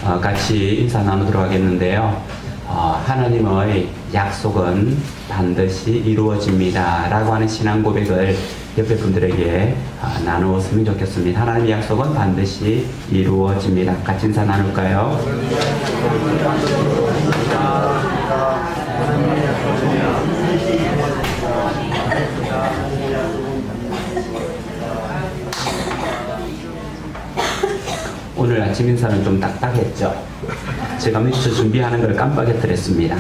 같이 인사 나누도록 하겠는데요. 하나님의 약속은 반드시 이루어집니다 라고 하는 신앙 고백을 옆에 분들에게 나누었으면 좋겠습니다. 하나님의 약속은 반드시 이루어집니다. 같이 인사 나눌까요? 오늘 아침 인사는 좀 딱딱했죠? 제가 미처 준비하는 걸 깜빡했더랬습니다.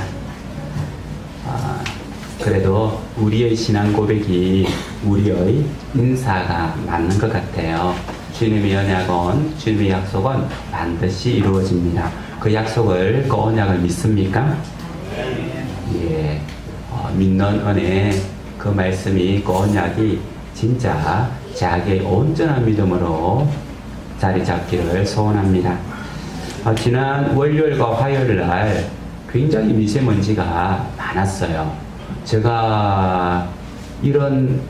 그래도 우리의 신앙 고백이 우리의 인사가 맞는 것 같아요. 주님의 언약은, 주님의 약속은 반드시 이루어집니다. 그 약속을, 그 언약을 믿습니까? 예, 믿는 은혜, 그 말씀이, 그 언약이 진짜 자기의 온전한 믿음으로 자리 잡기를 소원합니다. 지난 월요일과 화요일 날 굉장히 미세먼지가 많았어요. 제가 이런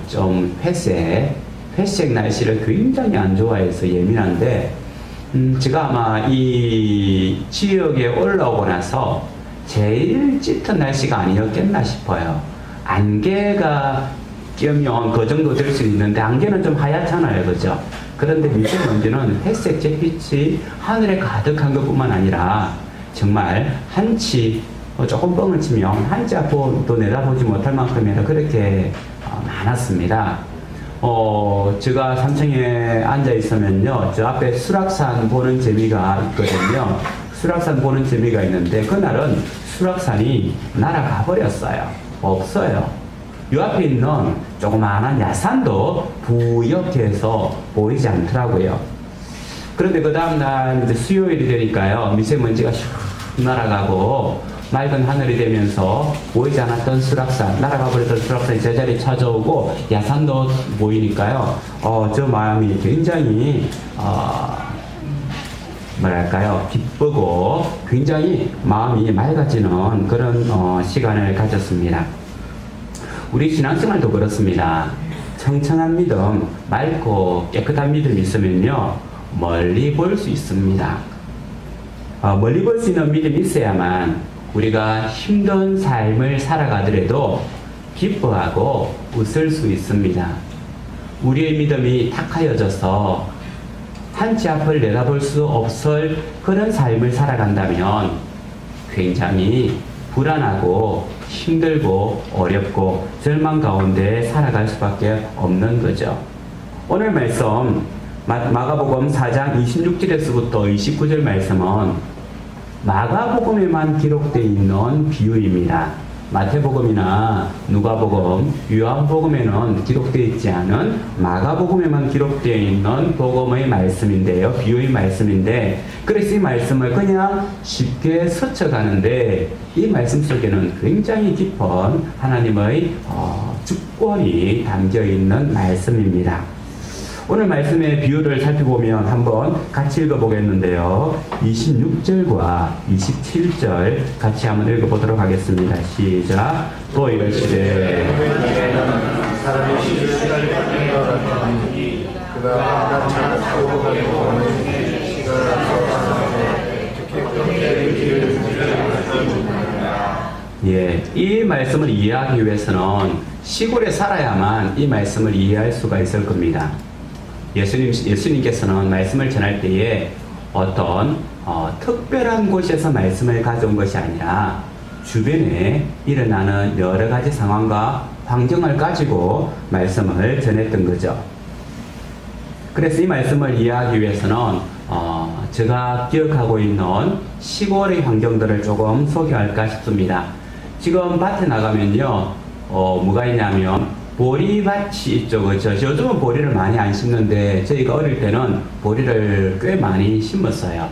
좀 회색 날씨를 굉장히 안 좋아해서 예민한데 제가 아마 이 지역에 올라오고 나서 제일 짙은 날씨가 아니었겠나 싶어요. 안개가 끼면 그 정도 될 수 있는데 안개는 좀 하얗잖아요, 그죠? 그런데 미세먼지는 회색 잿빛이 하늘에 가득한 것뿐만 아니라 정말 한치 조금 뻥을 치면 한치 앞도 내다보지 못할 만큼이나 그렇게 많았습니다. 제가 3층에 앉아 있으면요, 저 앞에 수락산 보는 재미가 있거든요. 수락산 보는 재미가 있는데 그날은 수락산이 날아가 버렸어요. 없어요. 요 앞에 있는 조그마한 야산도 부옇게해서 보이지 않더라고요. 그런데 그 다음날 이제 수요일이 되니까요, 미세먼지가 슉 날아가고 맑은 하늘이 되면서 보이지 않았던 수락산, 날아가 버렸던 수락산이 제자리에 찾아오고 야산도 보이니까요, 저 마음이 굉장히 기쁘고 굉장히 마음이 맑아지는 그런 시간을 가졌습니다. 우리 신앙생활도 그렇습니다. 청청한 믿음, 맑고 깨끗한 믿음이 있으면요, 멀리 볼 수 있습니다. 멀리 볼 수 있는 믿음이 있어야만 우리가 힘든 삶을 살아가더라도 기뻐하고 웃을 수 있습니다. 우리의 믿음이 탁하여져서 한치 앞을 내다볼 수 없을 그런 삶을 살아간다면 굉장히 불안하고 힘들고 어렵고 절망 가운데 살아갈 수밖에 없는 거죠. 오늘 말씀 마가복음 4장 26절에서부터 29절 말씀은 마가복음에만 기록되어 있는 비유입니다. 마태복음이나 누가복음, 요한복음에는 기록되어 있지 않은 마가복음에만 기록되어 있는 복음의 말씀인데요. 비유의 말씀인데, 그래서 이 말씀을 그냥 쉽게 스쳐가는데 이 말씀 속에는 굉장히 깊은 하나님의 주권이 담겨 있는 말씀입니다. 오늘 말씀의 비유를 살펴보면 한번 같이 읽어보겠는데요. 26절과 27절 같이 한번 읽어보도록 하겠습니다. 시작. 또 이르시되 사람이 시를 받는 것 같으니 그가 한나를 사고하게 보는 시가 특히 그의 길을 예, 이 말씀을 이해하기 위해서는 시골에 살아야만 이 말씀을 이해할 수가 있을 겁니다. 예수님께서는 말씀을 전할 때에 어떤 특별한 곳에서 말씀을 가져온 것이 아니라 주변에 일어나는 여러 가지 상황과 환경을 가지고 말씀을 전했던 거죠. 그래서 이 말씀을 이해하기 위해서는 제가 기억하고 있는 시골의 환경들을 조금 소개할까 싶습니다. 지금 밭에 나가면요, 뭐가 있냐면 보리밭이 있죠. 그렇죠? 요즘은 보리를 많이 안 심는데 저희가 어릴 때는 보리를 꽤 많이 심었어요.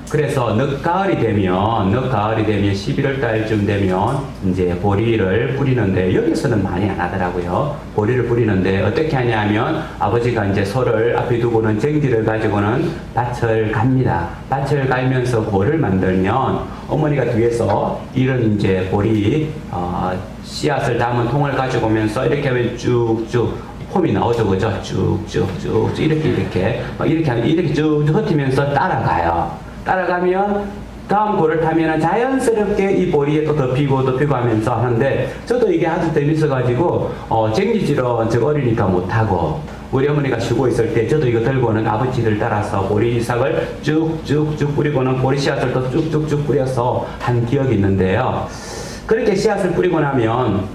그래서 늦가을이 되면 11월 달쯤 되면 이제 보리를 뿌리는데, 여기서는 많이 안 하더라고요. 보리를 뿌리는데 어떻게 하냐면 아버지가 이제 소를 앞에 두고는 쟁기를 가지고는 밭을 갑니다. 밭을 갈면서 골을 만들면 어머니가 뒤에서 이런 이제 보리 씨앗을 담은 통을 가지고 오면서 이렇게 하면 쭉쭉 폼이 나오죠, 그죠? 쭉쭉쭉 이렇게 쭉 흩으면서 따라가요. 따라가면 다음 골을 타면 자연스럽게 이 보리에 또 덮이고 하면서 하는데, 저도 이게 아주 재밌어가지고 쟁기질은 저 어리니까 못하고, 우리 어머니가 쉬고 있을 때 저도 이거 들고는 아버지들 따라서 보리싹을 쭉쭉쭉 뿌리고는 보리 씨앗을 또 쭉쭉쭉 뿌려서 한 기억이 있는데요. 그렇게 씨앗을 뿌리고 나면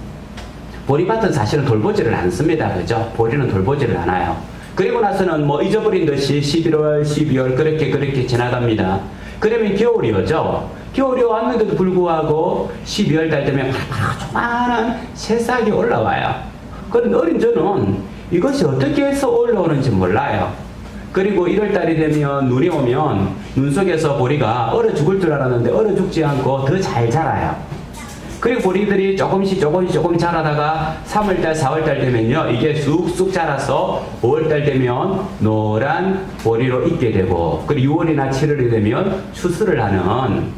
보리밭은 사실은 돌보지를 않습니다. 그죠? 보리는 돌보지를 않아요. 그리고 나서는 뭐 잊어버린 듯이 11월, 12월 그렇게 지나갑니다. 그러면 겨울이 오죠. 겨울이 왔는데도 불구하고 12월 달 되면 조그마한 새싹이 올라와요. 그런데 어린 저는 이것이 어떻게 해서 올라오는지 몰라요. 그리고 1월 달이 되면 눈이 오면 눈 속에서 보리가 얼어 죽을 줄 알았는데 얼어 죽지 않고 더 잘 자라요. 그리고 보리들이 조금씩 자라다가 3월달, 4월달 되면요, 이게 쑥쑥 자라서 5월달 되면 노란 보리로 익게 되고, 그리고 6월이나 7월이 되면 추수를 하는.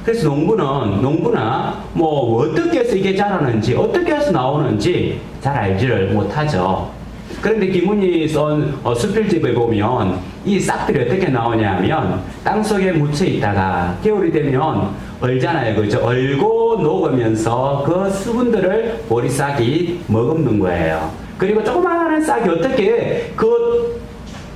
그래서 농부나 뭐 어떻게 해서 이게 자라는지, 어떻게 해서 나오는지 잘 알지를 못하죠. 그런데 김훈이 쓴 수필집에 보면 이 싹들이 어떻게 나오냐면 땅속에 묻혀 있다가 겨울이 되면 얼잖아요. 그죠? 얼고 녹으면서 그 수분들을 보리싹이 머금는 거예요. 그리고 조그마한 싹이 어떻게 그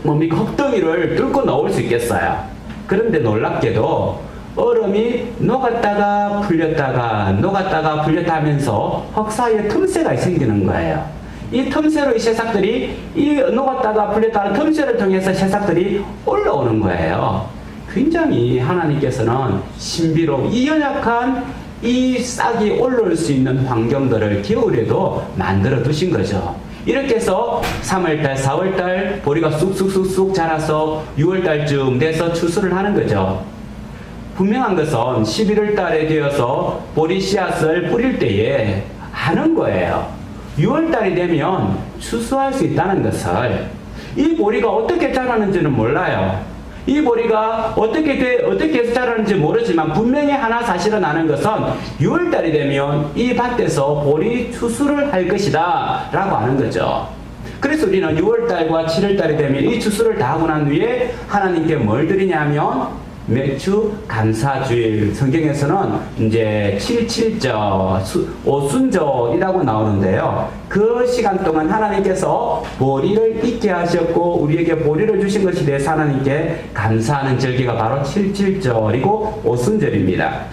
흙덩이를 뚫고 나올 수 있겠어요. 그런데 놀랍게도 얼음이 녹았다가 풀렸다 하면서 흙 사이에 틈새가 생기는 거예요. 이 틈새로 이 새싹들이 이 녹았다가 풀렸다는 틈새를 통해서 새싹들이 올라오는 거예요. 굉장히 하나님께서는 신비로운 이 연약한 이 싹이 올라올 수 있는 환경들을 겨울에도 만들어 두신 거죠. 이렇게 해서 3월달, 4월달 보리가 쑥쑥 자라서 6월달쯤 돼서 추수를 하는 거죠. 분명한 것은 11월 달에 되어서 보리 씨앗을 뿌릴 때에 아는 거예요. 6월달이 되면 추수할 수 있다는 것을. 이 보리가 어떻게 자라는지는 몰라요. 이 보리가 어떻게 해서 자라는지 모르지만 분명히 하나 사실은 아는 것은 6월달이 되면 이 밭에서 보리 추수를 할 것이다 라고 하는 거죠. 그래서 우리는 6월달과 7월달이 되면 이 추수를 다 하고 난 뒤에 하나님께 뭘 드리냐면 매주 감사주일, 성경에서는 이제 77절, 오순절이라고 나오는데요. 그 시간 동안 하나님께서 보리를 익게 하셨고 우리에게 보리를 주신 것에 대해서 하나님께 감사하는 절기가 바로 77절이고 오순절입니다.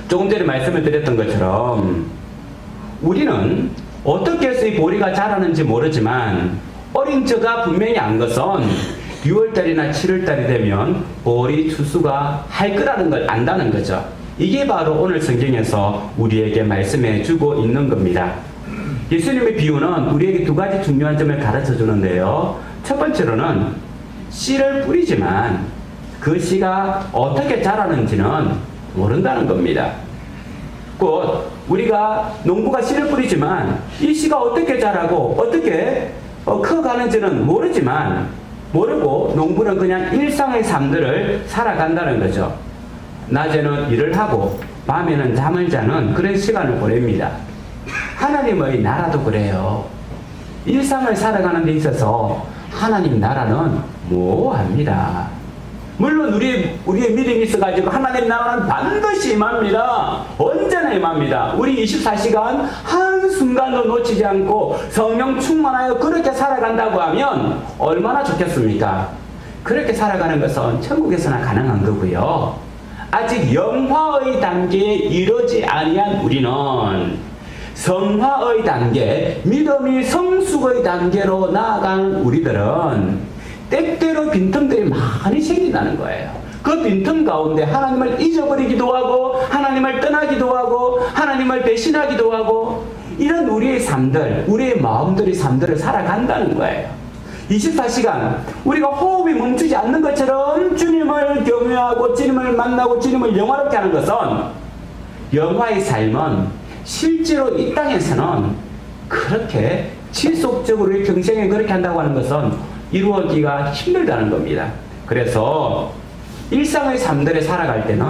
조금 전에 말씀을 드렸던 것처럼 우리는 어떻게 해서 이 보리가 자라는지 모르지만 어린 저가 분명히 안 것은 6월달이나 7월달이 되면 보리 추수가 할 거라는 걸 안다는 거죠. 이게 바로 오늘 성경에서 우리에게 말씀해 주고 있는 겁니다. 예수님의 비유는 우리에게 두 가지 중요한 점을 가르쳐 주는데요. 첫 번째로는 씨를 뿌리지만 그 씨가 어떻게 자라는지는 모른다는 겁니다. 곧 우리가 농부가 씨를 뿌리지만 이 씨가 어떻게 자라고 어떻게 커가는지는 모르고 농부는 그냥 일상의 삶들을 살아간다는 거죠. 낮에는 일을 하고 밤에는 잠을 자는 그런 시간을 보냅니다. 하나님의 나라도 그래요. 일상을 살아가는 데 있어서 하나님 나라는 모호합니다. 물론 우리의 믿음이 있어가지고 하나님 나라는 반드시 임합니다. 언제나 임합니다. 우리 24시간 한순간도 놓치지 않고 성령 충만하여 그렇게 살아간다고 하면 얼마나 좋겠습니까? 그렇게 살아가는 것은 천국에서나 가능한 거고요. 아직 영화의 단계에 이르지 아니한 우리는 성화의 단계, 믿음이 성숙의 단계로 나아가는 우리들은 때때로 빈틈들이 많이 생긴다는 거예요. 그 빈틈 가운데 하나님을 잊어버리기도 하고 하나님을 떠나기도 하고 하나님을 배신하기도 하고 이런 우리의 삶들, 우리의 마음들의 삶들을 살아간다는 거예요. 24시간 우리가 호흡이 멈추지 않는 것처럼 주님을 경외하고 주님을 만나고 주님을 영화롭게 하는 것은 영화의 삶은 실제로 이 땅에서는 그렇게 지속적으로 평생에 그렇게 한다고 하는 것은 이루어지기가 힘들다는 겁니다. 그래서 일상의 삶들에 살아갈 때는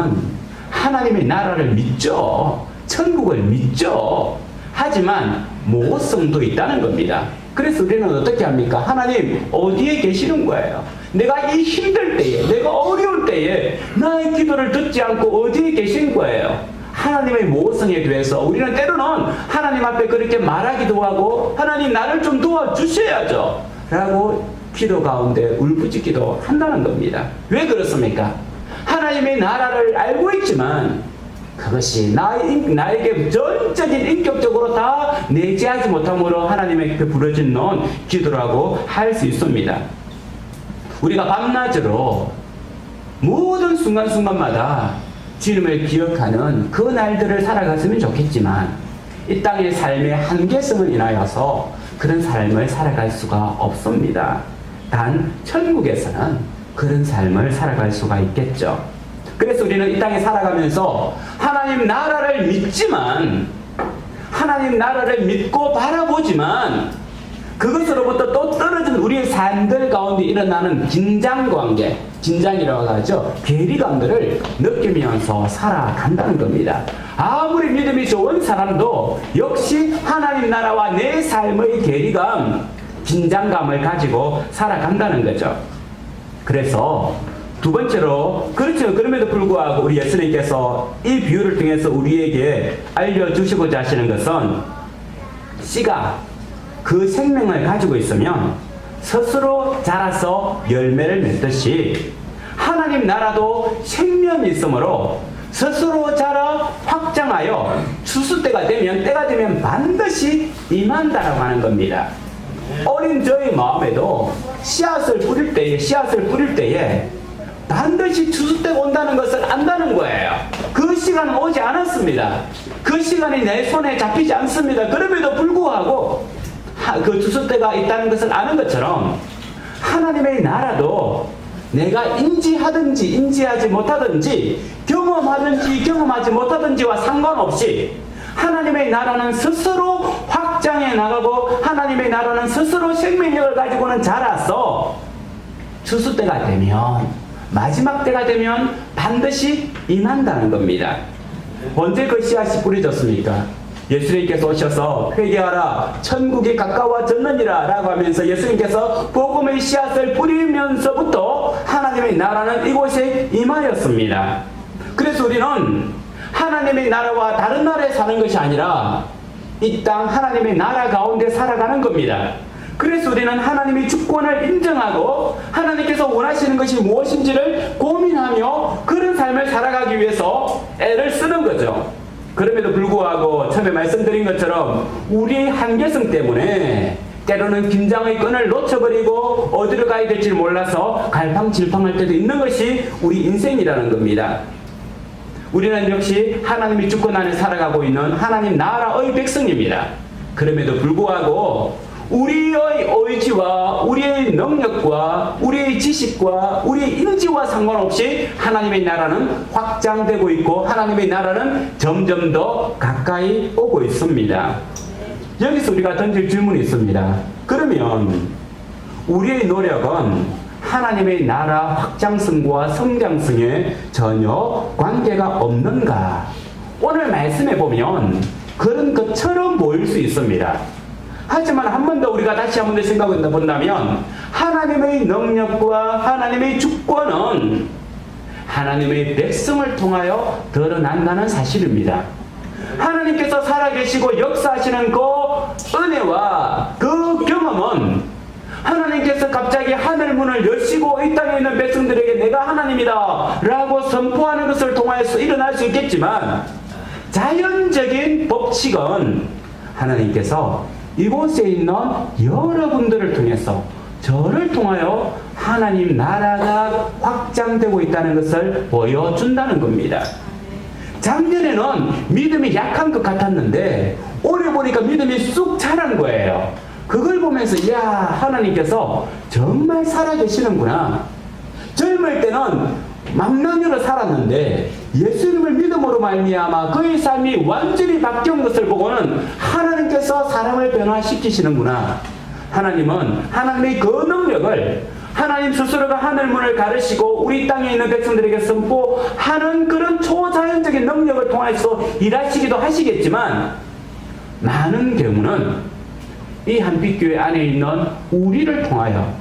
하나님의 나라를 믿죠. 천국을 믿죠. 하지만 모호성도 있다는 겁니다. 그래서 우리는 어떻게 합니까? 하나님 어디에 계시는 거예요? 내가 이 힘들 때에, 내가 어려울 때에 나의 기도를 듣지 않고 어디에 계신 거예요? 하나님의 모성에 대해서 우리는 때로는 하나님 앞에 그렇게 말하기도 하고 하나님 나를 좀 도와주셔야죠 라고 기도 가운데 울부짖기도 한다는 겁니다. 왜 그렇습니까? 하나님의 나라를 알고 있지만 그것이 나에게 전적인 인격적으로 다 내재하지 못함으로 하나님에게 부르짖는 기도라고 할 수 있습니다. 우리가 밤낮으로 모든 순간순간마다 주님을 기억하는 그 날들을 살아갔으면 좋겠지만 이 땅의 삶의 한계성을 인하여서 그런 삶을 살아갈 수가 없습니다. 단 천국에서는 그런 삶을 살아갈 수가 있겠죠. 그래서 우리는 이 땅에 살아가면서 하나님 나라를 믿지만 하나님 나라를 믿고 바라보지만 그것으로부터 또 떨어진 우리의 삶들 가운데 일어나는 긴장관계, 긴장이라고 하죠. 괴리감들을 느끼면서 살아간다는 겁니다. 아무리 믿음이 좋은 사람도 역시 하나님 나라와 내 삶의 괴리감, 긴장감을 가지고 살아간다는 거죠. 그래서 두 번째로, 그렇죠. 그럼에도 불구하고 우리 예수님께서 이 비유를 통해서 우리에게 알려주시고자 하시는 것은 씨가 그 생명을 가지고 있으면 스스로 자라서 열매를 맺듯이 하나님 나라도 생명이 있으므로 스스로 자라 확장하여 추수 때가 되면 반드시 임한다라고 하는 겁니다. 어린 저의 마음에도 씨앗을 뿌릴 때에 반드시 추수 때가 온다는 것을 안다는 거예요. 그 시간은 오지 않았습니다. 그 시간이 내 손에 잡히지 않습니다. 그럼에도 불구하고 그 추수 때가 있다는 것을 아는 것처럼 하나님의 나라도 내가 인지하든지 인지하지 못하든지 경험하든지 경험하지 못하든지와 상관없이 하나님의 나라는 스스로 확장해 나가고 하나님의 나라는 스스로 생명력을 가지고는 자라서 추수 때가 되면 마지막 때가 되면 반드시 임한다는 겁니다. 언제 그 씨앗이 뿌려졌습니까? 예수님께서 오셔서 회개하라 천국이 가까워졌느니라 라고 하면서 예수님께서 복음의 씨앗을 뿌리면서부터 하나님의 나라는 이곳에 임하였습니다. 그래서 우리는 하나님의 나라와 다른 나라에 사는 것이 아니라 이 땅 하나님의 나라 가운데 살아가는 겁니다. 그래서 우리는 하나님의 주권을 인정하고 하나님께서 원하시는 것이 무엇인지를 고민하며 그런 삶을 살아가기 위해서 애를 쓰는 거죠. 그럼에도 불구하고 처음에 말씀드린 것처럼 우리의 한계성 때문에 때로는 긴장의 끈을 놓쳐버리고 어디로 가야 될지 몰라서 갈팡질팡할 때도 있는 것이 우리 인생이라는 겁니다. 우리는 역시 하나님의 주권 안에 살아가고 있는 하나님 나라의 백성입니다. 그럼에도 불구하고 우리의 의지와 우리의 능력과 우리의 지식과 우리의 인지와 상관없이 하나님의 나라는 확장되고 있고 하나님의 나라는 점점 더 가까이 오고 있습니다. 여기서 우리가 던질 질문이 있습니다. 그러면 우리의 노력은 하나님의 나라 확장성과 성장성에 전혀 관계가 없는가? 오늘 말씀해 보면 그런 것처럼 보일 수 있습니다. 하지만 한 번 더 우리가 다시 한 번 더 생각해 본다면 하나님의 능력과 하나님의 주권은 하나님의 백성을 통하여 드러난다는 사실입니다. 하나님께서 살아계시고 역사하시는 그 은혜와 그 경험은 하나님께서 갑자기 하늘문을 여시고 이 땅에 있는 백성들에게 내가 하나님이다 라고 선포하는 것을 통하여서 일어날 수 있겠지만 자연적인 법칙은 하나님께서 이곳에 있는 여러분들을 통해서 저를 통하여 하나님 나라가 확장되고 있다는 것을 보여준다는 겁니다. 작년에는 믿음이 약한 것 같았는데 올해 보니까 믿음이 쑥 자란 거예요. 그걸 보면서 이야 하나님께서 정말 살아계시는구나. 젊을 때는 망나니로 살았는데 예수님을 믿음으로 말미암아 그의 삶이 완전히 바뀐 것을 보고는 하나님께서 사람을 변화시키시는구나. 하나님은 하나님의 그 능력을 하나님 스스로가 하늘문을 가르시고 우리 땅에 있는 백성들에게 선포하는 그런 초자연적인 능력을 통해서 일하시기도 하시겠지만 많은 경우는 이 한빛교회 안에 있는 우리를 통하여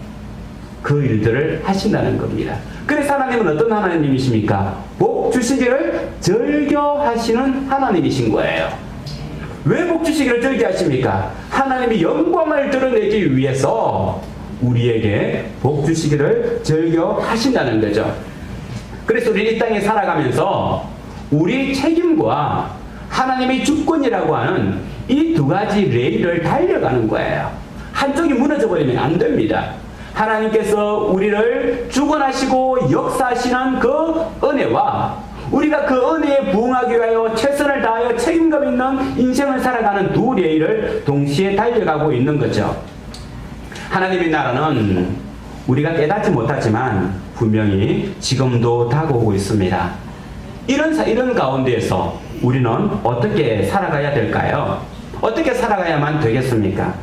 그 일들을 하신다는 겁니다. 그래서 하나님은 어떤 하나님이십니까? 복 주시기를 즐겨하시는 하나님이신 거예요. 왜 복 주시기를 즐겨하십니까? 하나님이 영광을 드러내기 위해서 우리에게 복 주시기를 즐겨하신다는 거죠. 그래서 우리 이 땅에 살아가면서 우리 책임과 하나님의 주권이라고 하는 이 두 가지 레일을 달려가는 거예요. 한쪽이 무너져 버리면 안 됩니다. 하나님께서 우리를 주권하시고 역사하시는 그 은혜와 우리가 그 은혜에 부응하기 위하여 최선을 다하여 책임감 있는 인생을 살아가는 두 레일을 동시에 달려가고 있는 거죠. 하나님의 나라는 우리가 깨닫지 못하지만 분명히 지금도 다가오고 있습니다. 이런 가운데에서 우리는 어떻게 살아가야 될까요? 어떻게 살아가야만 되겠습니까?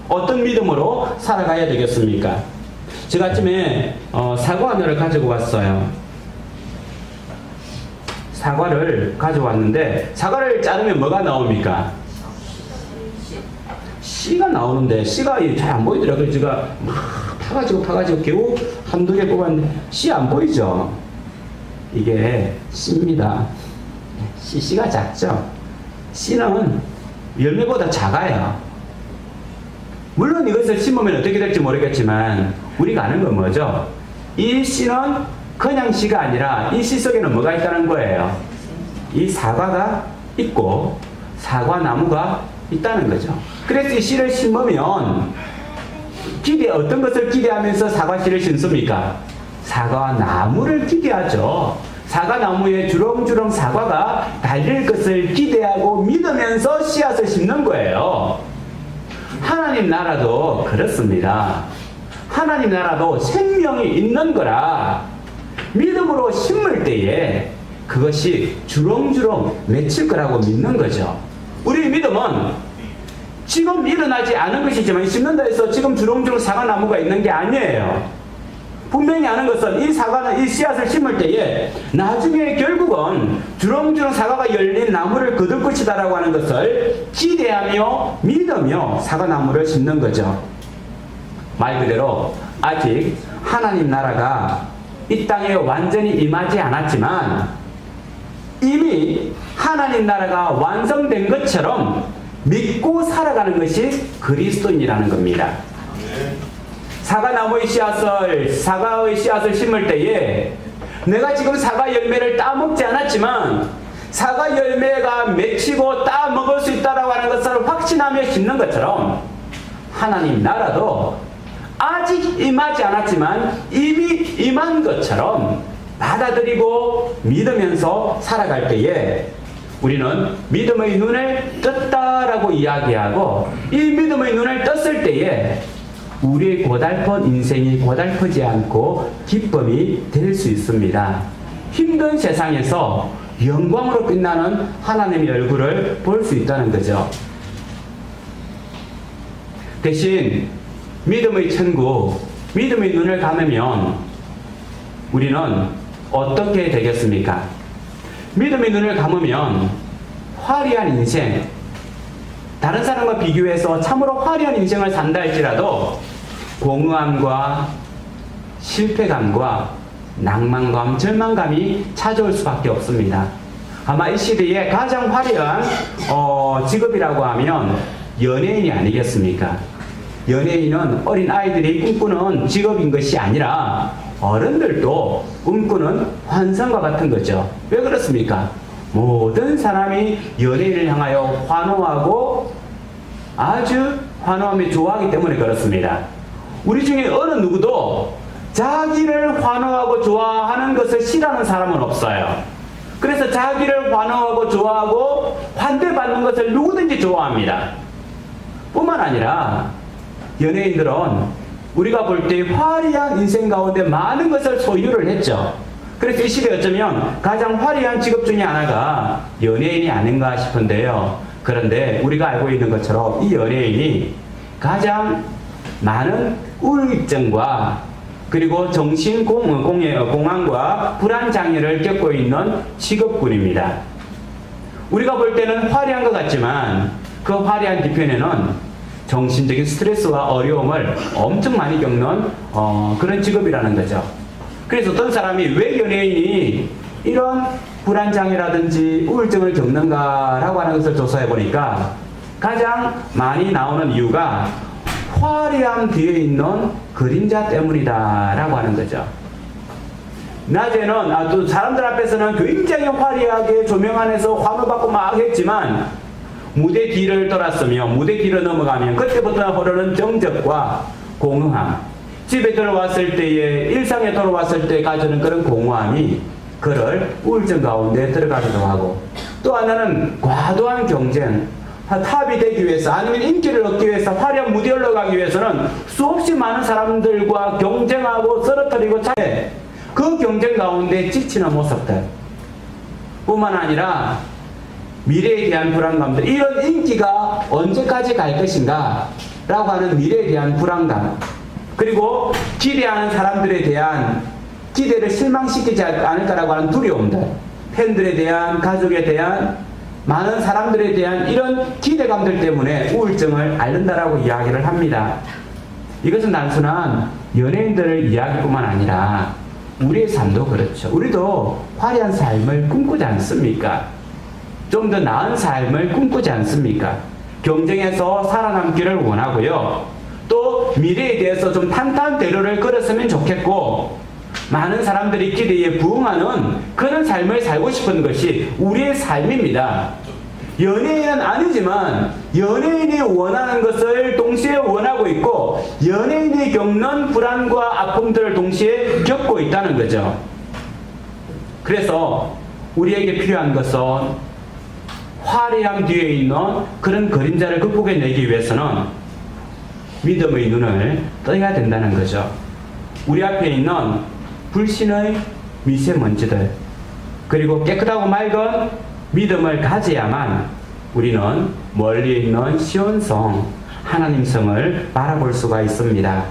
어떤 믿음으로 살아가야 되겠습니까? 제가 아침에 사과 하나를 가지고 왔어요. 사과를 가져왔는데 사과를 자르면 뭐가 나옵니까? 씨가 나오는데 씨가 잘 안 보이더라고요. 제가 막 파가지고 겨우 한두 개 뽑았는데 씨 안 보이죠? 이게 씨입니다. 씨가 작죠? 씨는 열매보다 작아요. 물론 이것을 심으면 어떻게 될지 모르겠지만 우리가 아는 건 뭐죠? 이 씨는 그냥 씨가 아니라 이 씨 속에는 뭐가 있다는 거예요? 이 사과가 있고 사과나무가 있다는 거죠. 그래서 이 씨를 심으면 어떤 것을 기대하면서 사과 씨를 심습니까? 사과나무를 기대하죠. 사과나무에 주렁주렁 사과가 달릴 것을 기대하고 믿으면서 씨앗을 심는 거예요. 하나님 나라도 그렇습니다. 하나님 나라도 생명이 있는 거라 믿음으로 심을 때에 그것이 주렁주렁 맺힐 거라고 믿는 거죠. 우리의 믿음은 지금 일어나지 않은 것이지만 심는다 해서 지금 주렁주렁 사과나무가 있는 게 아니에요. 분명히 아는 것은 이 씨앗을 심을 때에 나중에 결국은 주렁주렁 사과가 열린 나무를 거둘 것이다라고 하는 것을 기대하며 믿으며 사과나무를 심는 거죠. 말 그대로 아직 하나님 나라가 이 땅에 완전히 임하지 않았지만 이미 하나님 나라가 완성된 것처럼 믿고 살아가는 것이 그리스도인이라는 겁니다. 사과의 씨앗을 심을 때에 내가 지금 사과 열매를 따먹지 않았지만 사과 열매가 맺히고 따먹을 수 있다고 하는 것을 확신하며 심는 것처럼 하나님 나라도 아직 임하지 않았지만 이미 임한 것처럼 받아들이고 믿으면서 살아갈 때에 우리는 믿음의 눈을 떴다라고 이야기하고 이 믿음의 눈을 떴을 때에 우리의 고달픈 인생이 고달프지 않고 기쁨이 될 수 있습니다. 힘든 세상에서 영광으로 빛나는 하나님의 얼굴을 볼 수 있다는 거죠. 대신 믿음의 천국, 믿음의 눈을 감으면 우리는 어떻게 되겠습니까? 믿음의 눈을 감으면 화려한 인생, 다른 사람과 비교해서 참으로 화려한 인생을 산다 할지라도 공허함과 실패감과 낭만감, 절망감이 찾아올 수밖에 없습니다. 아마 이 시대에 가장 화려한 직업이라고 하면 연예인이 아니겠습니까? 연예인은 어린 아이들이 꿈꾸는 직업인 것이 아니라 어른들도 꿈꾸는 환상과 같은 거죠. 왜 그렇습니까? 모든 사람이 연예인을 향하여 환호하고 아주 환호하며 좋아하기 때문에 그렇습니다. 우리 중에 어느 누구도 자기를 환호하고 좋아하는 것을 싫어하는 사람은 없어요. 그래서 자기를 환호하고 좋아하고 환대받는 것을 누구든지 좋아합니다. 뿐만 아니라 연예인들은 우리가 볼 때 화려한 인생 가운데 많은 것을 소유를 했죠. 그래서 이 시대에 어쩌면 가장 화려한 직업 중에 하나가 연예인이 아닌가 싶은데요. 그런데 우리가 알고 있는 것처럼 이 연예인이 가장 많은 우울증과 그리고 정신공황과 불안장애를 겪고 있는 직업군입니다. 우리가 볼 때는 화려한 것 같지만 그 화려한 뒤편에는 정신적인 스트레스와 어려움을 엄청 많이 겪는 그런 직업이라는 거죠. 그래서 어떤 사람이 왜 연예인이 이런 불안장애라든지 우울증을 겪는가라고 하는 것을 조사해 보니까 가장 많이 나오는 이유가 화려함 뒤에 있는 그림자 때문이다라고 하는 거죠. 낮에는 또 사람들 앞에서는 굉장히 화려하게 조명 안에서 환호 받고 막 했지만 무대 뒤를 돌았으며 무대 뒤로 넘어가면 그때부터 흐르는 정적과 공허함, 집에 들어왔을 때에 일상에 돌아왔을 때 가지는 그런 공허함이 그를 우울증 가운데 들어가기도 하고, 또 하나는 과도한 경쟁, 탑이 되기 위해서 아니면 인기를 얻기 위해서 화려한 무대에 올라가기 위해서는 수없이 많은 사람들과 경쟁하고 쓰러뜨리고 그 경쟁 가운데 지치는 모습들 뿐만 아니라 미래에 대한 불안감들, 이런 인기가 언제까지 갈 것인가 라고 하는 미래에 대한 불안감, 그리고 기대하는 사람들에 대한 기대를 실망시키지 않을까라고 하는 두려움들, 팬들에 대한, 가족에 대한, 많은 사람들에 대한 이런 기대감들 때문에 우울증을 앓는다라고 이야기를 합니다. 이것은 단순한 연예인들의 이야기뿐만 아니라 우리의 삶도 그렇죠. 우리도 화려한 삶을 꿈꾸지 않습니까? 좀 더 나은 삶을 꿈꾸지 않습니까? 경쟁에서 살아남기를 원하고요. 또 미래에 대해서 좀 탄탄한 대로를 걸었으면 좋겠고, 많은 사람들이 기대에 부응하는 그런 삶을 살고 싶은 것이 우리의 삶입니다. 연예인은 아니지만 연예인이 원하는 것을 동시에 원하고 있고, 연예인이 겪는 불안과 아픔들을 동시에 겪고 있다는 거죠. 그래서 우리에게 필요한 것은 화려함 뒤에 있는 그런 그림자를 극복해내기 위해서는 믿음의 눈을 떠야 된다는 거죠. 우리 앞에 있는 불신의 미세먼지들, 그리고 깨끗하고 맑은 믿음을 가져야만 우리는 멀리 있는 시온성, 하나님성을 바라볼 수가 있습니다.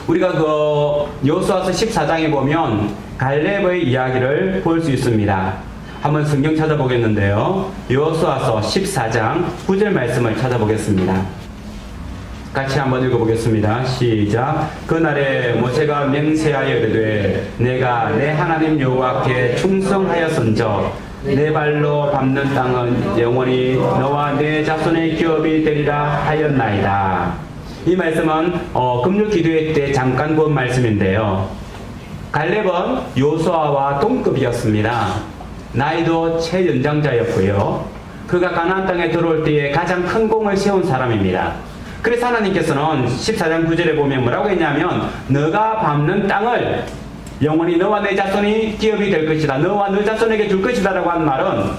우리가 여호수아서 14장에 보면 갈렙의 이야기를 볼 수 있습니다. 한번 성경 찾아보겠는데요. 여호수아서 14장 9절 말씀을 찾아보겠습니다. 같이 한번 읽어보겠습니다. 시작. 그날에 모세가 맹세하여 이르되 내가 내 하나님 여호와께 충성하였은즉 내 발로 밟는 땅은 영원히 너와 내 자손의 기업이 되리라 하였나이다. 이 말씀은 금요 기도회 때 잠깐 본 말씀인데요. 갈렙은 여호수아와 동급이었습니다. 나이도 최연장자였고요. 그가 가나안 땅에 들어올 때에 가장 큰 공을 세운 사람입니다. 그래서 하나님께서는 14장 9절에 보면 뭐라고 했냐면 너가 밟는 땅을 영원히 너와 내 자손이 기업이 될 것이다, 너와 너 자손에게 줄 것이다 라고 한 말은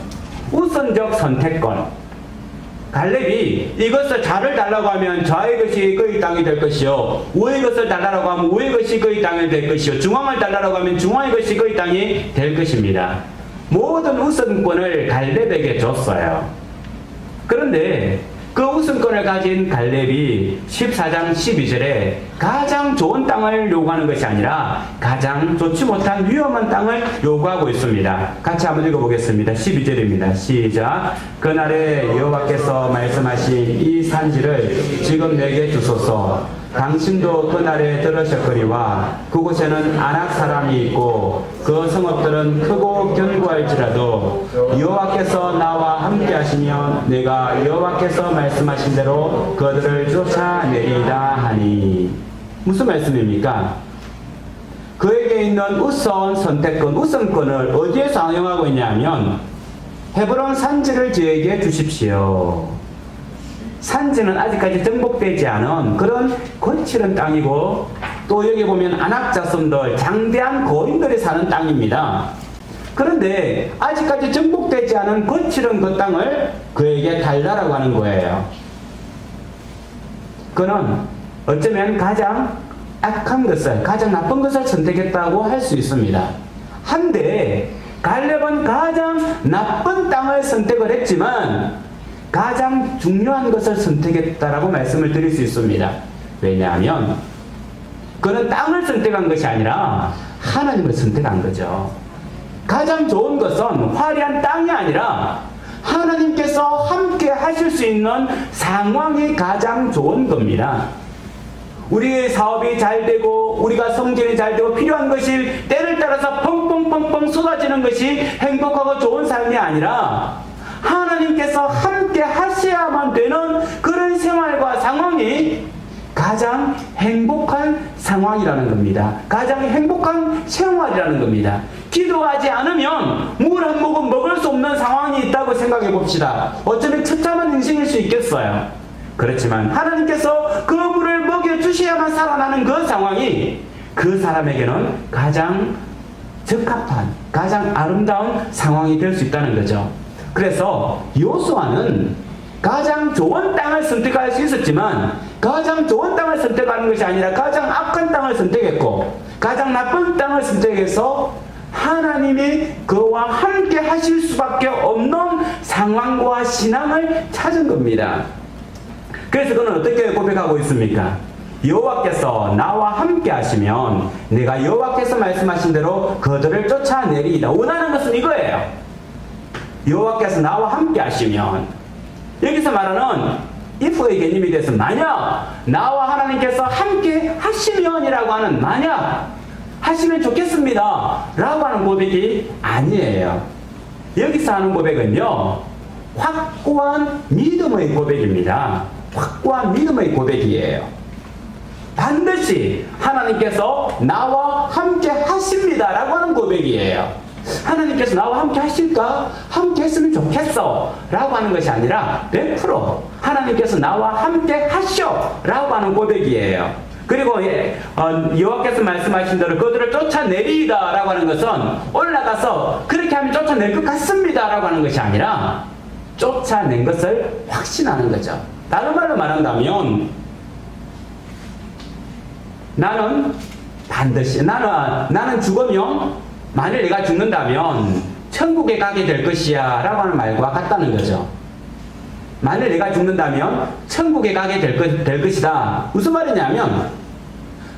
우선적 선택권, 갈렙이 이것을 좌를 달라고 하면 좌의 것이 그의 땅이 될 것이요, 우의 것을 달라고 하면 우의 것이 그의 땅이 될 것이요, 중앙을 달라고 하면 중앙의 것이 그의 땅이 될 것입니다. 모든 우선권을 갈렙에게 줬어요. 그런데 그 우선권을 가진 갈렙이 14장 12절에 가장 좋은 땅을 요구하는 것이 아니라 가장 좋지 못한 위험한 땅을 요구하고 있습니다. 같이 한번 읽어보겠습니다. 12절입니다. 시작. 그날에 여호와께서 말씀하신 이 산지를 지금 내게 주소서. 당신도 그날에 들으셨거니와 그곳에는 아낙 사람이 있고 그 성읍들은 크고 견고할지라도 여호와께서 나와 함께 하시면 내가 여호와께서 말씀하신 대로 그들을 쫓아내리라 하니. 무슨 말씀입니까? 그에게 있는 우선 선택권, 우선권을 어디에 상용하고 있냐면 헤브론 산지를 저에게 주십시오. 산지는 아직까지 정복되지 않은 그런 거칠은 땅이고, 또 여기 보면 아낙 자손들, 장대한 거인들이 사는 땅입니다. 그런데 아직까지 정복되지 않은 거칠은 그 땅을 그에게 달라라고 하는 거예요. 그는 어쩌면 가장 악한 것을, 가장 나쁜 것을 선택했다고 할 수 있습니다. 한데 갈렙은 가장 나쁜 땅을 선택을 했지만 가장 중요한 것을 선택했다라고 말씀을 드릴 수 있습니다. 왜냐하면 그는 땅을 선택한 것이 아니라 하나님을 선택한 거죠. 가장 좋은 것은 화려한 땅이 아니라 하나님께서 함께 하실 수 있는 상황이 가장 좋은 겁니다. 우리의 사업이 잘 되고 우리가 성전이 잘 되고 필요한 것이 때를 따라서 펑펑펑펑 쏟아지는 것이 행복하고 좋은 삶이 아니라 하나님께서 함께 하셔야만 되는 그런 생활과 상황이 가장 행복한 상황이라는 겁니다. 가장 행복한 생활이라는 겁니다. 기도하지 않으면 물 한 모금 먹을 수 없는 상황이 있다고 생각해 봅시다. 어쩌면 처참한 인생일 수 있겠어요. 그렇지만 하나님께서 그 물을 먹여주셔야만 살아나는 그 상황이 그 사람에게는 가장 적합한, 가장 아름다운 상황이 될 수 있다는 거죠. 그래서 요수아는 가장 좋은 땅을 선택할 수 있었지만 가장 좋은 땅을 선택하는 것이 아니라 가장 악한 땅을 선택했고 가장 나쁜 땅을 선택해서 하나님이 그와 함께 하실 수밖에 없는 상황과 신앙을 찾은 겁니다. 그래서 그는 어떻게 고백하고 있습니까? 여호와께서 나와 함께 하시면 내가 여호와께서 말씀하신 대로 그들을 쫓아내리이다. 원하는 것은 이거예요. 여호와께서 나와 함께 하시면, 여기서 말하는 if의 개념에 대해서 만약 나와 하나님께서 함께 하시면이라고 하는 만약 하시면 좋겠습니다 라고 하는 고백이 아니에요. 여기서 하는 고백은요, 확고한 믿음의 고백입니다. 확고한 믿음의 고백이에요. 반드시 하나님께서 나와 함께 하십니다 라고 하는 고백이에요. 하나님께서 나와 함께 하실까? 함께 했으면 좋겠어 라고 하는 것이 아니라 100% 하나님께서 나와 함께 하셔 라고 하는 고백이에요. 그리고 여호와께서 말씀하신 대로 그들을 쫓아내리이다 라고 하는 것은 올라가서 그렇게 하면 쫓아낼 것 같습니다 라고 하는 것이 아니라 쫓아낸 것을 확신하는 거죠. 다른 말로 말한다면 나는 반드시 나는 죽으면, 만일 내가 죽는다면 천국에 가게 될 것이야 라고 하는 말과 같다는 거죠. 만일 내가 죽는다면 천국에 가게 될 것이다. 무슨 말이냐면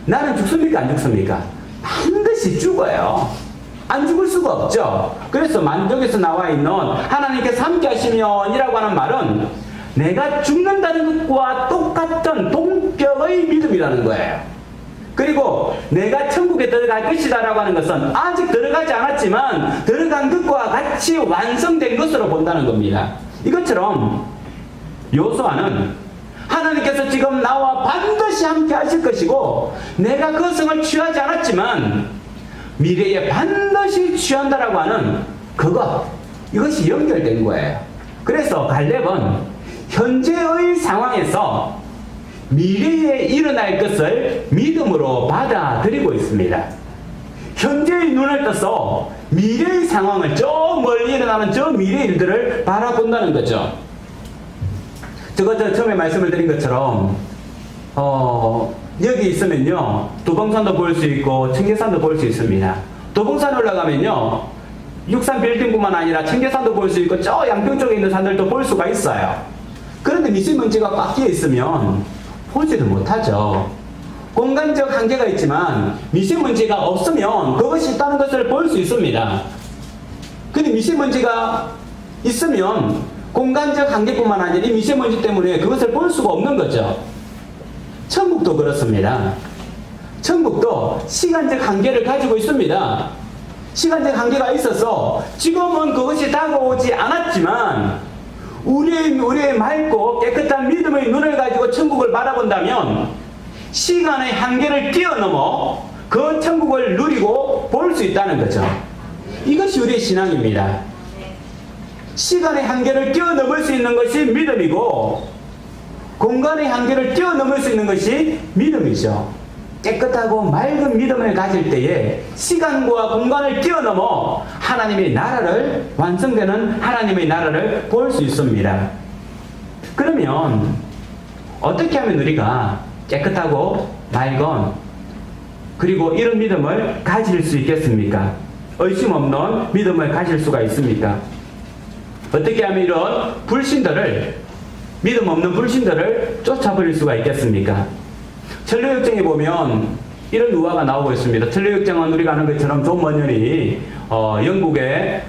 나는 죽습니까 안 죽습니까? 반드시 죽어요. 안 죽을 수가 없죠. 그래서 만족에서 나와 있는 하나님께서 함께 하시면 이라고 하는 말은 내가 죽는다는 것과 똑같은 동격의 믿음이라는 거예요. 그리고 내가 천국에 들어갈 것이다 라고 하는 것은 아직 들어가지 않았지만 들어간 것과 같이 완성된 것으로 본다는 겁니다. 이것처럼 요수아는 하나님께서 지금 나와 반드시 함께 하실 것이고 내가 그 성을 취하지 않았지만 미래에 반드시 취한다라고 하는 이것이 연결된 거예요. 그래서 갈렙은 현재의 상황에서 미래에 일어날 것을 믿음으로 받아들이고 있습니다. 현재의 눈을 떠서 미래의 상황을, 저 멀리 일어나는 저 미래의 일들을 바라본다는 거죠. 저 처음에 말씀을 드린 것처럼 여기 있으면요 도봉산도 볼 수 있고 청계산도 볼 수 있습니다. 도봉산 올라가면요 육산 빌딩뿐만 아니라 청계산도 볼 수 있고 저 양평 쪽에 있는 산들도 볼 수가 있어요. 그런데 미세먼지가 꽉 끼어 있으면 보지를 못하죠. 공간적 한계가 있지만 미세먼지가 없으면 그것이 있다는 것을 볼 수 있습니다. 근데 미세먼지가 있으면 공간적 한계뿐만 아니라 이 미세먼지 때문에 그것을 볼 수가 없는 거죠. 천국도 그렇습니다. 천국도 시간적 한계를 가지고 있습니다. 시간적 한계가 있어서 지금은 그것이 다가오지 않았지만 우리의 맑고 깨끗한 믿음의 눈을 가지고 천국을 바라본다면 시간의 한계를 뛰어넘어 그 천국을 누리고 볼 수 있다는 거죠. 이것이 우리의 신앙입니다. 시간의 한계를 뛰어넘을 수 있는 것이 믿음이고 공간의 한계를 뛰어넘을 수 있는 것이 믿음이죠. 깨끗하고 맑은 믿음을 가질 때에 시간과 공간을 뛰어넘어 하나님의 나라를, 완성되는 하나님의 나라를 볼 수 있습니다. 그러면 어떻게 하면 우리가 깨끗하고 맑은 그리고 이런 믿음을 가질 수 있겠습니까? 의심 없는 믿음을 가질 수가 있습니까? 어떻게 하면 이런 믿음 없는 불신들을 쫓아버릴 수가 있겠습니까? 전도역정에 보면 이런 우화가 나오고 있습니다. 천리역정은 우리가 아는 것처럼 존 머년이 영국의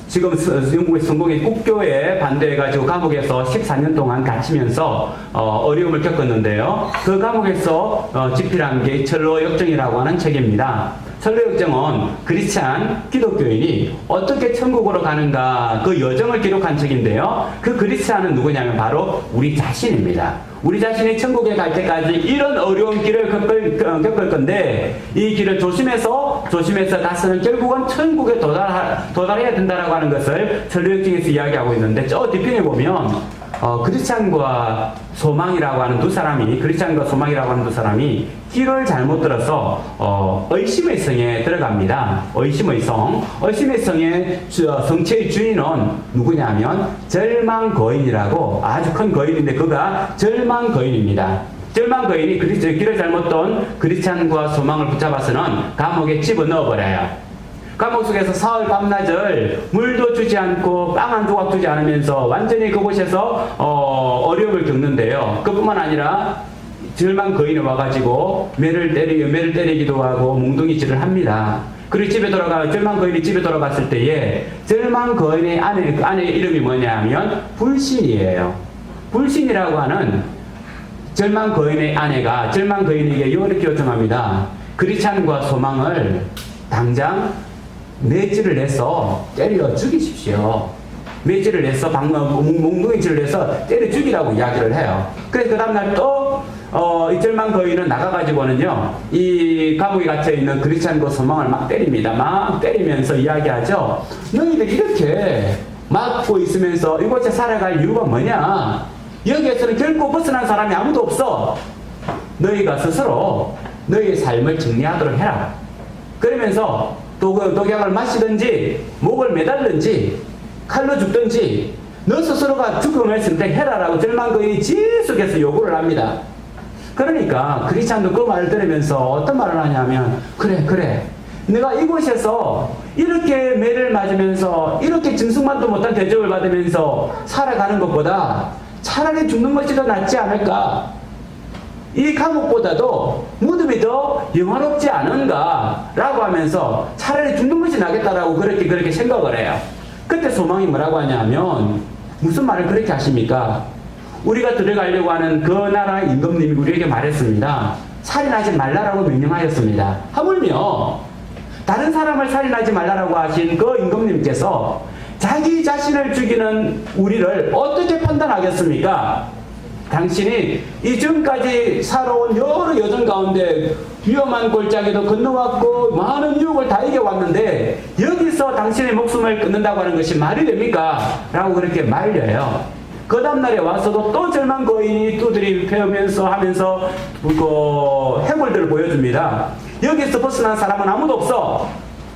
지금 영국의 성공의 국교에 반대해가지고 감옥에서 14년 동안 갇히면서 어려움을 겪었는데요. 그 감옥에서 집필한 게 천로역정이라고 하는 책입니다. 천로역정은 크리스찬 기독교인이 어떻게 천국으로 가는가 그 여정을 기록한 책인데요. 그 크리스찬은 누구냐면 바로 우리 자신입니다. 우리 자신이 천국에 갈 때까지 이런 어려운 길을 겪을 건데 이 길을 조심해서 가서는 결국은 천국에 도달해야 된다라고 하는 것을 천로역정에서 이야기하고 있는데 저 뒤편에 보면 크리스찬과 소망이라고 하는 두 사람이 길을 잘못 들어서 의심의 성에 들어갑니다. 의심의 성의 성체의 주인은 누구냐면 절망 거인이라고 아주 큰 거인인데 그가 절망 거인입니다. 절망 거인이 길을 잘못 돈 크리스찬과 소망을 붙잡아서는 감옥에 집어넣어 버려요. 감옥 속에서 사흘 밤낮을 물도 주지 않고 빵 한 조각 주지 않으면서 완전히 그곳에서 어려움을 겪는데요. 그뿐만 아니라 절망 거인이 와가지고 매를 때리기도 하고 몽둥이질을 합니다. 그리고 절망 거인이 집에 돌아갔을 때에 절망 거인의 아내의 이름이 뭐냐면 불신이에요. 불신이라고 하는 절망 거인의 아내가 절망 거인에게 이렇게 요청합니다. 크리스찬과 소망을 당장 매질을 내서 때려 죽이십시오. 매질을 내서 몽둥이질을 내서 때려 죽이라고 이야기를 해요. 그래서 그 다음날 또 이 절망 거인은 나가가지고는요 이 감옥에 갇혀있는 크리스찬과 소망을 막 때립니다. 막 때리면서 이야기하죠. 너희들 이렇게 막고 있으면서 이곳에 살아갈 이유가 뭐냐? 여기에서는 결코 벗어난 사람이 아무도 없어. 너희가 스스로 너희의 삶을 정리하도록 해라. 그러면서 독약을 마시든지 목을 매달든지 칼로 죽든지 너 스스로가 죽음을 선택해라라고 절망 거인이 계속해서 요구를 합니다. 그러니까 크리스찬도 그 말을 들으면서 어떤 말을 하냐면 그래 내가 이곳에서 이렇게 매를 맞으면서 이렇게 증승만도 못한 대접을 받으면서 살아가는 것보다 차라리 죽는 것이 더 낫지 않을까? 이 감옥보다도 무덤이 더 영화롭지 않은가? 라고 하면서 차라리 죽는 것이 나겠다라고 그렇게 생각을 해요. 그때 소망이 뭐라고 하냐면 무슨 말을 그렇게 하십니까? 우리가 들어가려고 하는 그 나라 임금님이 우리에게 말했습니다. 살인하지 말라라고 명령하였습니다. 하물며 다른 사람을 살인하지 말라라고 하신 그 임금님께서 자기 자신을 죽이는 우리를 어떻게 판단하겠습니까? 당신이 이전까지 살아온 여러 여정 가운데 위험한 골짜기도 건너왔고 많은 유혹을 다 이겨왔는데 여기서 당신의 목숨을 끊는다고 하는 것이 말이 됩니까? 라고 그렇게 말려요. 그 다음날에 와서도 또 절망 거인이 두드리 패우면서 하면서 그 해골들을 보여줍니다. 여기서 벗어난 사람은 아무도 없어.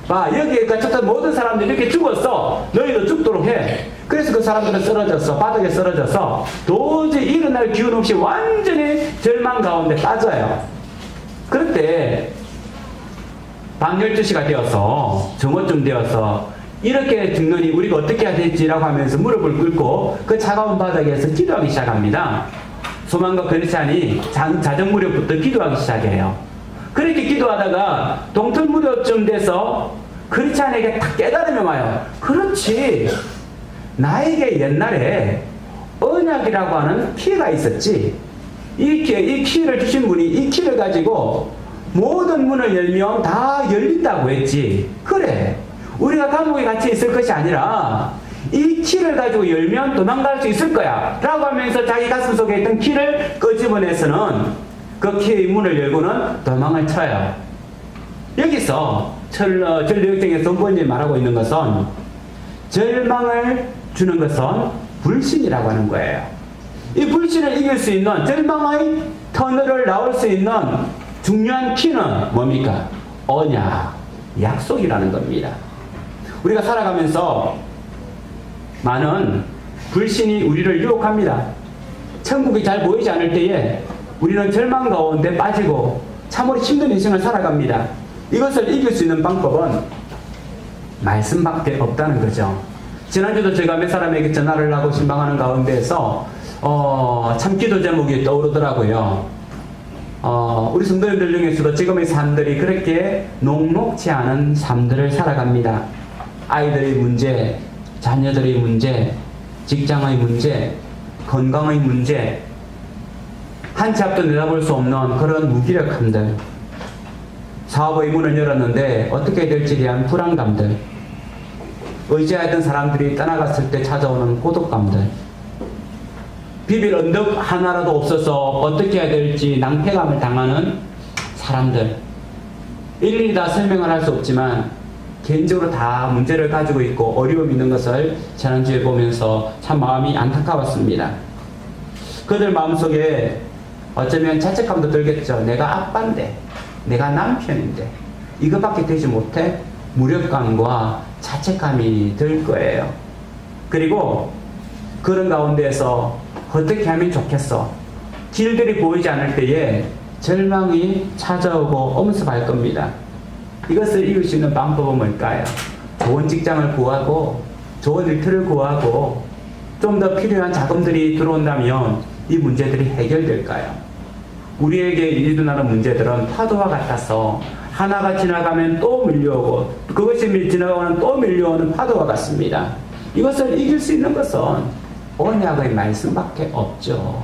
봐, 여기에 갇혔던 모든 사람들이 이렇게 죽었어. 너희도 죽도록 해. 그래서 그 사람들은 쓰러졌어. 바닥에 쓰러져서 도저히 일어날 기운 없이 완전히 절망 가운데 빠져요. 그런데 밤 12시가 되어서 정오쯤 되어서 이렇게 죽느니 우리가 어떻게 해야 될지라고 하면서 무릎을 꿇고 그 차가운 바닥에서 기도하기 시작합니다. 소망과 크리스찬이 자정 무렵부터 기도하기 시작해요. 그렇게 기도하다가 동틀 무렵쯤 돼서 크리스찬에게 딱 깨달음이 와요. 그렇지. 나에게 옛날에 언약이라고 하는 키가 있었지. 이 키를 주신 분이 이 키를 가지고 모든 문을 열면 다 열린다고 했지. 그래. 우리가 감옥에 갇혀 있을 것이 아니라 이 키를 가지고 열면 도망갈 수 있을 거야. 라고 하면서 자기 가슴 속에 있던 키를 끄집어내서는 그 키의 문을 열고는 도망을 쳐요. 여기서 천리역정에서 선본이 말하고 있는 것은 절망을 주는 것은 불신이라고 하는 거예요. 이 불신을 이길 수 있는 절망의 터널을 나올 수 있는 중요한 키는 뭡니까? 언약, 약속이라는 겁니다. 우리가 살아가면서 많은 불신이 우리를 유혹합니다. 천국이 잘 보이지 않을 때에 우리는 절망 가운데 빠지고 참으로 힘든 인생을 살아갑니다. 이것을 이길 수 있는 방법은 말씀밖에 없다는 거죠. 지난주도 제가 몇 사람에게 전화를 하고 신방하는 가운데에서 참 기도 제목이 떠오르더라고요. 우리 성도님들 중에서도 지금의 삶들이 그렇게 녹록지 않은 삶들을 살아갑니다. 아이들의 문제, 자녀들의 문제, 직장의 문제, 건강의 문제, 한 치 앞도 내다볼 수 없는 그런 무기력함들, 사업의 문을 열었는데 어떻게 될지에 대한 불안감들, 의지하던 사람들이 떠나갔을 때 찾아오는 고독감들, 비빌 언덕 하나라도 없어서 어떻게 해야 될지 낭패감을 당하는 사람들, 일일이 다 설명을 할 수 없지만 개인적으로 다 문제를 가지고 있고 어려움이 있는 것을 지난주에 보면서 참 마음이 안타까웠습니다. 그들 마음속에 어쩌면 자책감도 들겠죠. 내가 아빠인데, 내가 남편인데 이것밖에 되지 못해? 무력감과 자책감이 들 거예요. 그리고 그런 가운데에서 어떻게 하면 좋겠어? 길들이 보이지 않을 때에 절망이 찾아오고 엄습할 겁니다. 이것을 이길 수 있는 방법은 뭘까요? 좋은 직장을 구하고 좋은 일터를 구하고 좀 더 필요한 자금들이 들어온다면 이 문제들이 해결될까요? 우리에게 일어나는 문제들은 파도와 같아서 하나가 지나가면 또 밀려오고 그것이 지나가면 또 밀려오는 파도와 같습니다. 이것을 이길 수 있는 것은 언약의 말씀밖에 없죠.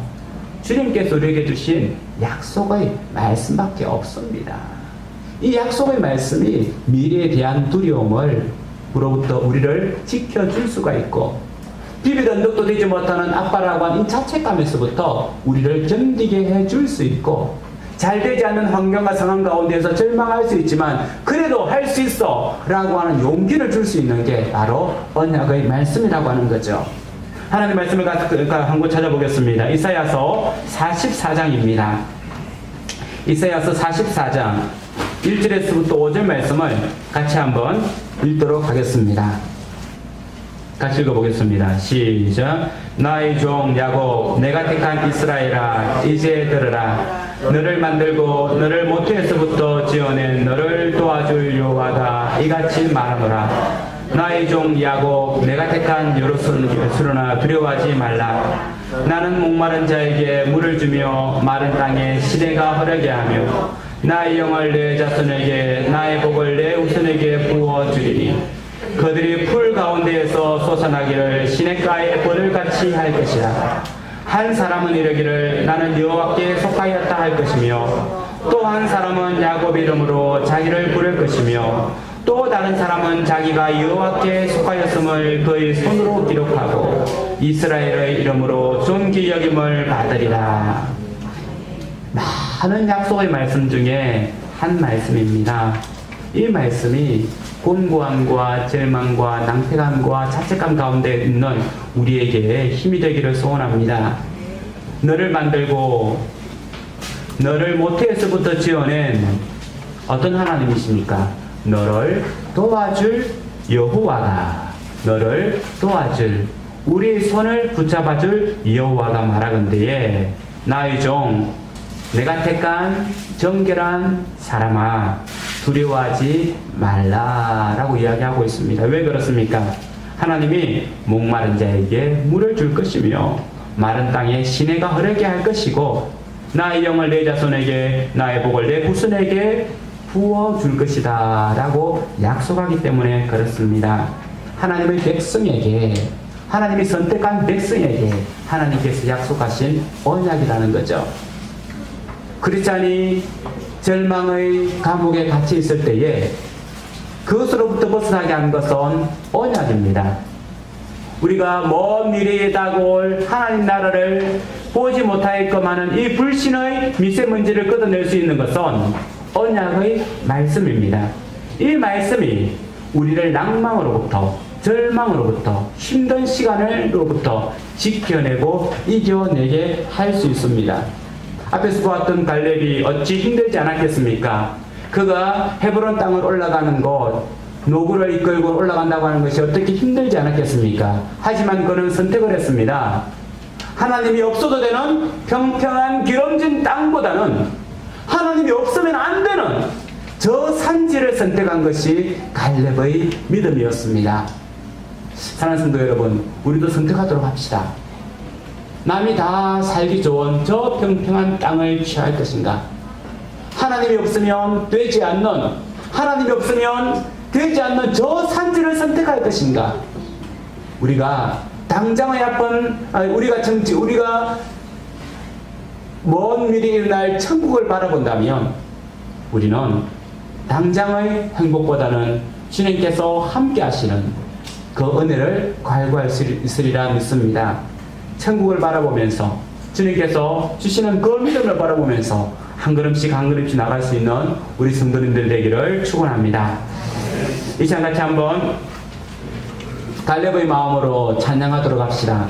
주님께서 우리에게 주신 약속의 말씀밖에 없습니다. 이 약속의 말씀이 미래에 대한 두려움으로부터 우리를 지켜줄 수가 있고 비빌 언덕도 되지 못하는 아빠라고 하는 이 자책감에서부터 우리를 견디게 해줄 수 있고 잘 되지 않는 환경과 상황 가운데서 절망할 수 있지만 그래도 할 수 있어 라고 하는 용기를 줄 수 있는 게 바로 언약의 말씀이라고 하는 거죠. 하나님의 말씀을 한 곳 찾아보겠습니다. 이사야서 44장입니다. 이사야서 44장 1절에서부터 5절 말씀을 같이 한번 읽도록 하겠습니다. 같이 읽어보겠습니다. 시작. 나의 종 야곱, 내가 택한 이스라엘아, 이제 들으라. 너를 만들고 너를 모태에서부터 지어낸 너를 도와줄 여호와가 이같이 말하노라. 나의 종 야곱, 내가 택한 여로스루나 두려워하지 말라. 나는 목마른 자에게 물을 주며 마른 땅에 시내가 흐르게 하며 나의 영을 내 자손에게 나의 복을 내 후손에게 부어주리니 그들이 풀 가운데에서 솟아나기를 시냇가에 보들같이 할 것이라. 한 사람은 이르기를 나는 여호와께 속하였다 할 것이며 또 한 사람은 야곱 이름으로 자기를 부를 것이며 또 다른 사람은 자기가 여호와께 속하였음을 그의 손으로 기록하고 이스라엘의 이름으로 존귀 여김을 받으리라. 많은 약속의 말씀 중에 한 말씀입니다. 이 말씀이 곤고함과 절망과 낭패감과 자책감 가운데 있는 우리에게 힘이 되기를 소원합니다. 너를 만들고 너를 모태에서부터 지어낸 어떤 하나님이십니까? 너를 도와줄 여호와가, 너를 도와줄 우리 손을 붙잡아줄 여호와가 말하건대에 나의 종 내가 택한 정결한 사람아 두려워하지 말라라고 이야기하고 있습니다. 왜 그렇습니까? 하나님이 목마른 자에게 물을 줄 것이며 마른 땅에 시내가 흐르게 할 것이고 나의 영을 내 자손에게 나의 복을 내 후손에게 부어줄 것이다 라고 약속하기 때문에 그렇습니다. 하나님의 백성에게, 하나님이 선택한 백성에게 하나님께서 약속하신 언약이라는 거죠. 크리스찬이 절망의 감옥에 갇혀 있을 때에 그것으로부터 벗어나게 한 것은 언약입니다. 우리가 먼 미래에 다가올 하나님 나라를 보지 못하겠건만은 이 불신의 미세먼지를 걷어낼 수 있는 것은 언약의 말씀입니다. 이 말씀이 우리를 낭망으로부터 절망으로부터 힘든 시간으로부터 지켜내고 이겨내게 할 수 있습니다. 앞에서 보았던 갈렙이 어찌 힘들지 않았겠습니까? 그가 헤브론 땅을 올라가는 곳, 노구를 이끌고 올라간다고 하는 것이 어떻게 힘들지 않았겠습니까? 하지만 그는 선택을 했습니다. 하나님이 없어도 되는 평평한 기름진 땅보다는 하나님이 없으면 안 되는 저 산지를 선택한 것이 갈렙의 믿음이었습니다. 사랑하는 성도 여러분, 우리도 선택하도록 합시다. 남이 다 살기 좋은 저 평평한 땅을 취할 것인가? 하나님이 없으면 되지 않는, 하나님이 없으면 되지 않는 저 산지를 선택할 것인가? 우리가 당장의 우리가 먼 미래에 일어날 천국을 바라본다면 우리는 당장의 행복보다는 주님께서 함께 하시는 그 은혜를 갈구할 수 있으리라 믿습니다. 천국을 바라보면서 주님께서 주시는 그 믿음을 바라보면서 한 걸음씩 한 걸음씩 나갈 수 있는 우리 성도님들 되기를 축원합니다. 이 시간 같이 한번 갈렙의 마음으로 찬양하도록 합시다.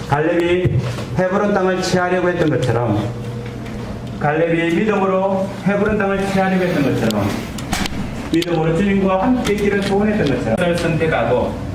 갈렙이 헤브론 땅을 취하려고 했던 것처럼, 갈렙이 믿음으로 헤브론 땅을 취하려고 했던 것처럼, 믿음으로 주님과 함께 있기를 소원했던 것처럼 선택하고